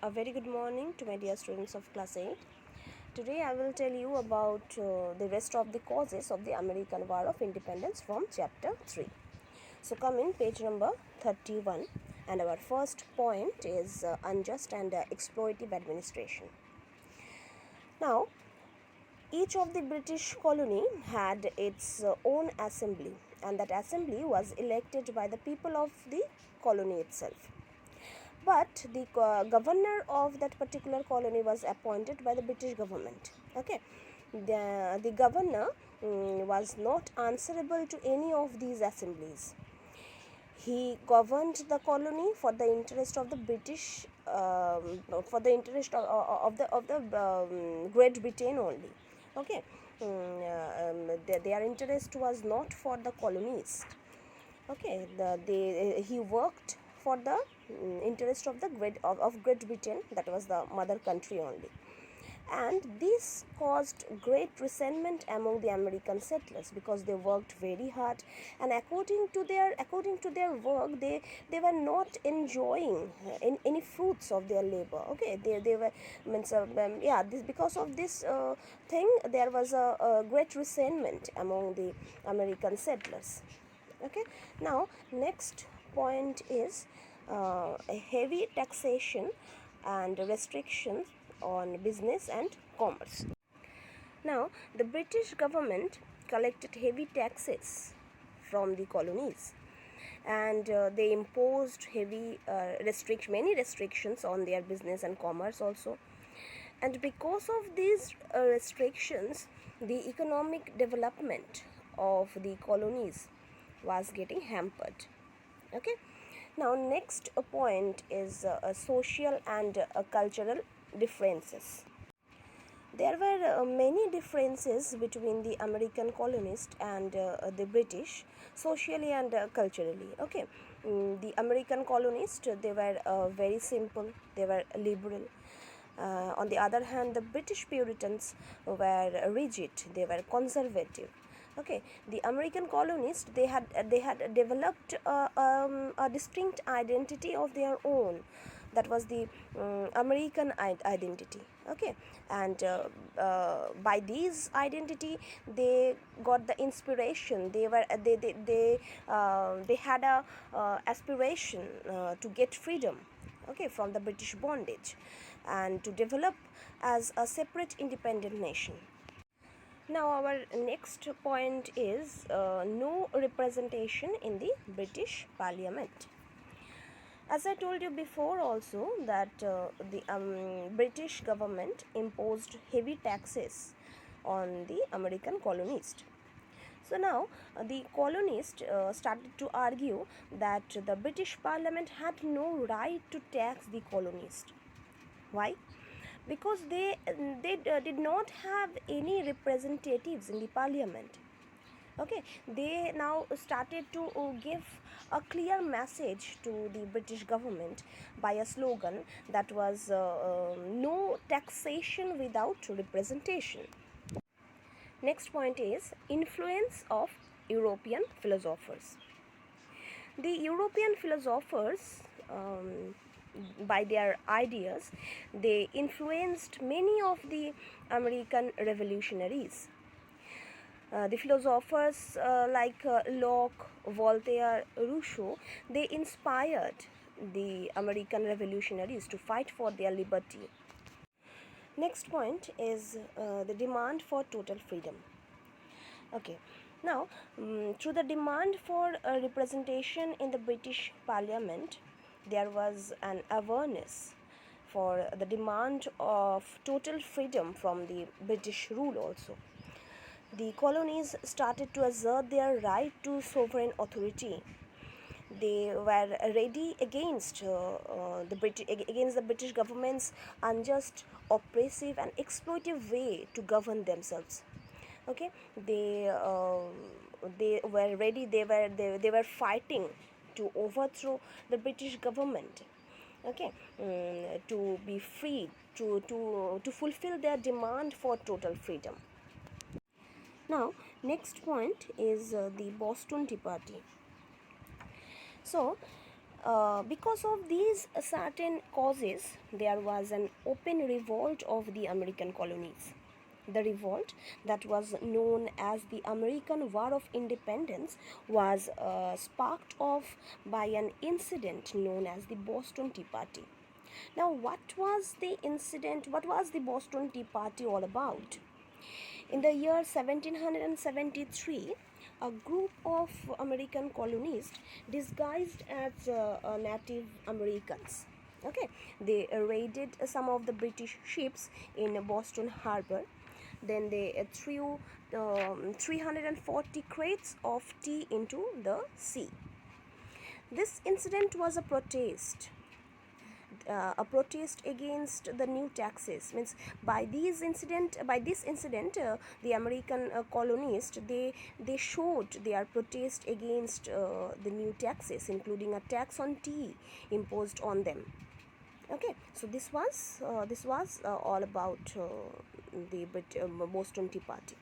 A very good morning to my dear students of class 8. Today I will tell you about the rest of the causes of the American War of Independence from chapter 3. So come in page number 31, and our first point is unjust and exploitative administration. Now, each of the British colony had its own assembly, and that assembly was elected by the people of the colony itself. But the governor of that particular colony was appointed by the British government. Okay, the governor was not answerable to any of these assemblies. He governed the colony for the interest of the British, for the interest of the Great Britain only. Okay, their interest was not for the colonies. Okay, he worked for the interest of the Great Britain, that was the mother country only, and this caused great resentment among the American settlers because they worked very hard, and according to their work, they were not enjoying any fruits of their labor. Okay, they were because of this thing, there was a great resentment among the American settlers. Okay, now next point is heavy taxation and restrictions on business and commerce. Now, the British government collected heavy taxes from the colonies, and they imposed many restrictions on their business and commerce also. And because of these restrictions, the economic development of the colonies was getting hampered. Okay, now next point is social and cultural differences. There were many differences between the American colonists and the British, socially and culturally. Okay, the American colonists, they were very simple, they were liberal. On the other hand, the British Puritans were rigid, they were conservative. Okay, the American colonists, they had developed a distinct identity of their own. That was the American identity. Okay, and by these identity, they got the inspiration. They had a aspiration to get freedom, okay, from the British bondage, and to develop as a separate independent nation. Now our next point is no representation in the British Parliament. As I told you before also, that the British government imposed heavy taxes on the American colonists. So now the colonists started to argue that the British Parliament had no right to tax the colonists. Why? Because they did not have any representatives in the parliament. Okay, they now started to give a clear message to the British government by a slogan that was no taxation without representation. Next point is influence of European philosophers. The European philosophers, by their ideas, they influenced many of the American revolutionaries. The philosophers like Locke, Voltaire, Rousseau, they inspired the American revolutionaries to fight for their liberty. Next point is the demand for total freedom. Okay, now through the demand for representation in the British Parliament, there was an awareness for the demand of total freedom from the British rule also. The colonies started to assert their right to sovereign authority. They were ready against the British government's unjust, oppressive, and exploitive way to govern themselves. Okay, they were ready. They were fighting to overthrow the British government. Okay, to be free, to fulfill their demand for total freedom. Now, next point is the Boston Tea Party. So, Because of these certain causes, there was an open revolt of the American colonies. The revolt, that was known as the American War of Independence, was sparked off by an incident known as the Boston Tea Party. Now, what was the incident? What was the Boston Tea Party all about? In the year 1773, a group of American colonists disguised as Native Americans. Okay, they raided some of the British ships in Boston Harbor. Then they threw 340 crates of tea into the sea. This incident was a protest against the new taxes. Means by this incident, the American colonists, they showed their protest against the new taxes, including a tax on tea imposed on them. Okay, so this was all about the Boston Tea Party.